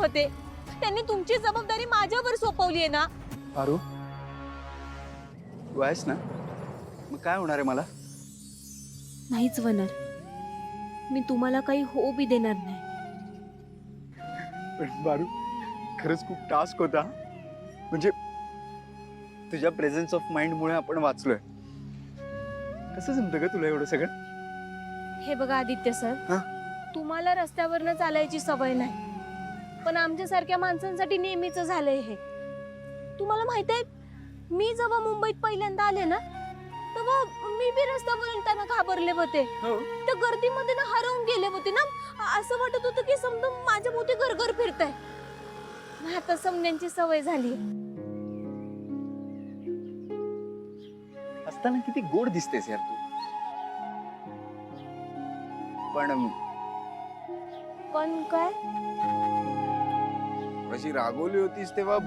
होते, त्यांनी तुमची जबाबदारी माझ्यावर सोपवली आहे ना. पारू, तू आहेस ना, मग काय होणार आहे मला? नाहीच होणार. मी तुम्हाला काही होऊ बी देणार नाही. पण पारू, खरंच खूप टास्क होता. म्हणजे तुझ्या प्रेझेन्स ऑफ माइंड मुळे आपण वाचलोय. कसं जमतं का तुला एवढं सगळं? हे बघा आदित्य सर, हा? तुम्हाला रस्त्यावरनं चालायची सवय नाही, पण आमच्यासारख्या माणसांसाठी नेहमीच झालंय हे. तुम्हाला माहित आहे, मी जेव्हा मुंबईत पहिल्यांदा आले ना, तेव्हा मी बी रस्त्यावर येताना घाबरले होते. त्या गर्दीमध्ये ना हरवून गेले होते ना. असं वाटत होतं की समजा माझ्या मोठी घरघर फिरताय. आता समण्यांची सवय झाली. असताना किती गोड दिसतेस यार तू. पण काय अशी रागवली होतीस तेव्हा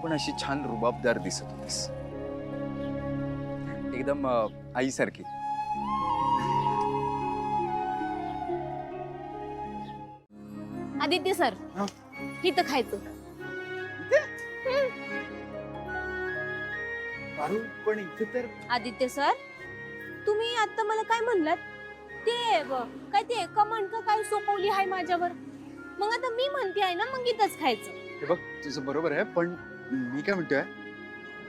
पण अशी छान रुबाबदार दिसत होतीस, एकदम आईसारखी. आदित्य सर, हा? इथं खायचं. पारू, पण इथे तर आदित्य सर, तुम्ही आता मला काय म्हणलात? ते काय ते कमांड का काय सोपवली आहे माझ्यावर. मग आता मी म्हणते आहे ना, मग इथंच खायचं. हे बघ, तुझं बरोबर आहे, पण मी काय म्हणतोय,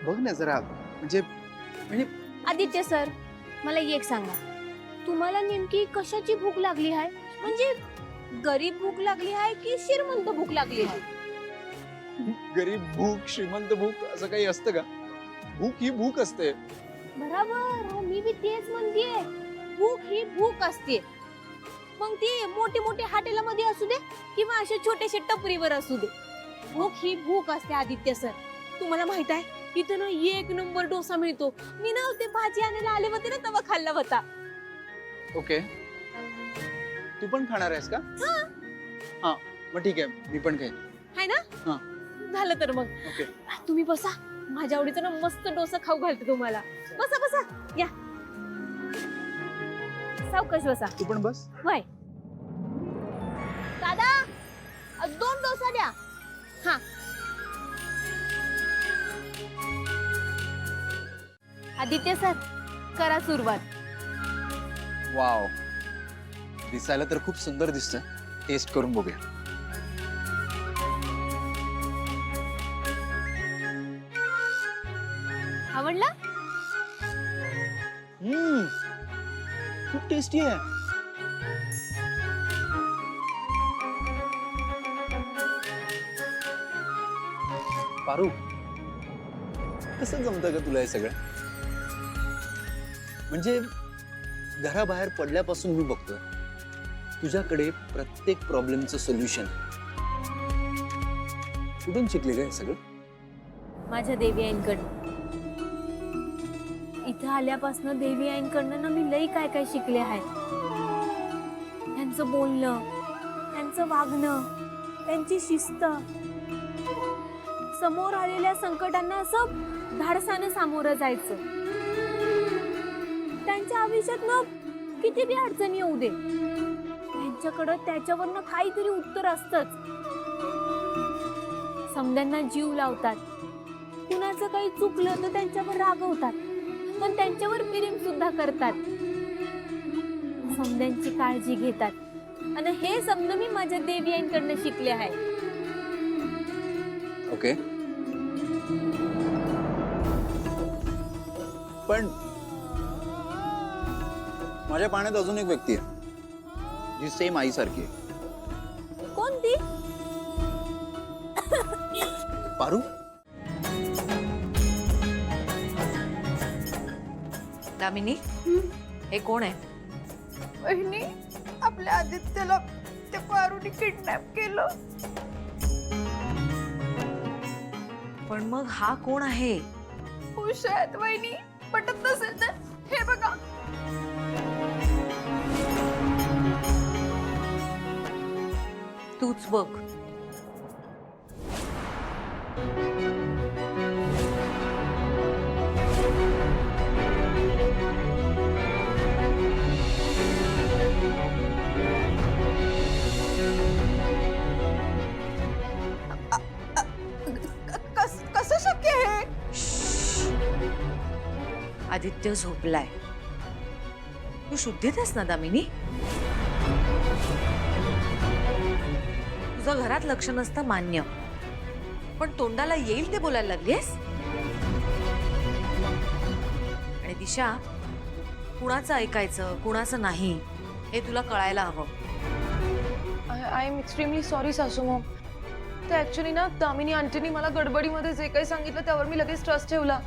बघ ना जरा, म्हणजे आदित्य सर, मला एक सांगा, तुम्हाला नेमकी कशाची भूक लागली आहे? म्हणजे गरीब भूक लागली आहे की श्रीमंत भूक लागली आहे? गरीब भूक, श्रीमंत भूक असं काही असतं का? भूक ही भूक असते. बरोबर, मी बी तेच म्हणतेय. भूक ही भूक असते. मग ती मोठी मोठी हॉटेलमध्ये असू दे किंवा अशा छोट्याशा टपरीवर असू दे, भूक ही भूक असते. आदित्य सर, तुम्हाला माहित आहे, इथं ना एक नंबर डोसा मिळतो. मी ना ते भाजी आणायला आले होते ना, तेव्हा खाल्ला होता. ओके, तू पण खाणार आहेस का? हा, मग ठीक आहे, मी पण खाईन. आहे ना? हा. झालं तर मग ओके, तुम्ही बसा. माझ्या आवडीचा ना मस्त डोसा खाऊ घालते तुम्हाला. बसा बसा, या सावकाश बसा. तू पण बस. वय दादा, 2 डोसा द्या. हा, आदित्य सर, करा सुरुवात. वाव, दिसायला तर खूप सुंदर दिसतंय. टेस्ट करून बघूया. आवडला? खूप टेस्टी आहे. पारू, कसं जमतं का तुला हे सगळं? म्हणजे घराबाहेर पडल्यापासून मी बघतोय तुझ्याकडे प्रत्येक प्रॉब्लेमचं सोल्युशन. कुठून शिकले का हे सगळं? माझ्या देवी आईंकडनं. इथं आल्यापासून देवी आईंकडनं ना मी लई काय काय शिकले आहे. त्यांचं बोलणं, त्यांचं वागणं, त्यांची शिस्त, समोर आलेल्या संकटांना असं धाडसाने सामोरं जायचं. त्यांच्या आयुष्यात ना किती बी अडचणी येऊ दे, त्यांच्याकडं त्याच्यावरनं काहीतरी उत्तर असतंच. समद्यांना जीव लावतात. कुणाचं काही चुकलं तर त्यांच्यावर रागवतात, पण त्यांच्यावर प्रेम सुद्धा करतात. समद्यांची काळजी घेतात. आणि हे समद मी माझ्या देवी आईंकडनं शिकले आहे. ओके, पण माझ्या पाण्यात अजून एक व्यक्ती आहे जी सेम आईसारखी आहे. कोणती? पारू, दामिनी, हे कोण आहे? बहिणी, आपल्या आदित्यला त्या पारूने किडनॅप केलं. पण मग हा कोण आहे? खुश आहेत वहिनी. पटत नसेल तर हे बघा. तूच बघ. आदित्य झोपलाय. तू शुद्धीत आहेस ना दामिनी? तुझं घरात लक्ष नसतं मान्य, पण तोंडाला येईल ते बोलायला लागलीस. आणि दिशा, कुणाचं ऐकायचं कुणाचं नाही हे तुला कळायला हवं. आय एम एक्स्ट्रीमली सॉरी सासू मॉम. ते ऍक्च्युली ना दामिनी आंटीनी मला गडबडीमध्ये जे काही सांगितलं त्यावर मी लगेच ट्रस्ट ठेवला.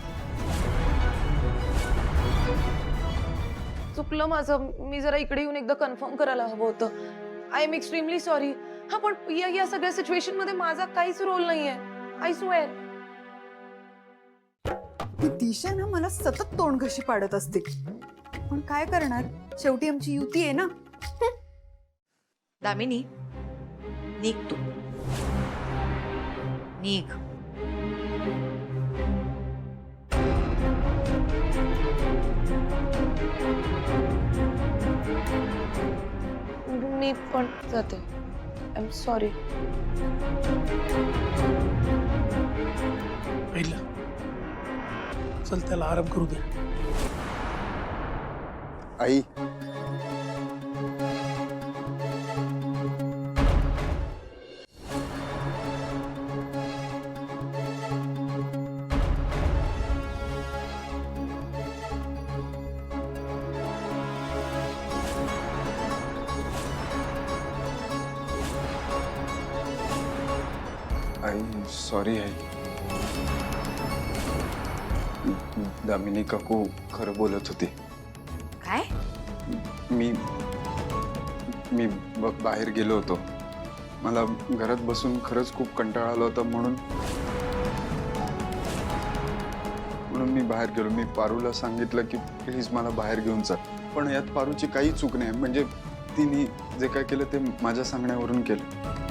चुकलं माझं. मी जरा इकडे येऊन एकदा कन्फर्म करायला हवं होतं. I am extremely sorry. हा पण या सगळ्या सिच्युएशन मध्ये माझा काहीच रोल नाहीये. I swear. ती दिशा ना मला सतत तोंड घशी पाडत असते, पण काय करणार, शेवटी आमची युती आहे ना. दामिनी, निघ तू. निघ. मी पण जाते. I am sorry. पहिला चल त्याला आराम करू दे. आई, आई सॉरी आई. दामिनी काकू खरं बोलत होती. काय? मी बाहेर गेलो होतो. मला घरात बसून खरंच खूप कंटाळा आला होता, म्हणून मी बाहेर गेलो. मी पारूला सांगितलं की प्लीज मला बाहेर घेऊन जा, पण यात पारूची काही चूक नाही. म्हणजे तिने जे काय केलं ते माझ्या सांगण्यावरून केलं.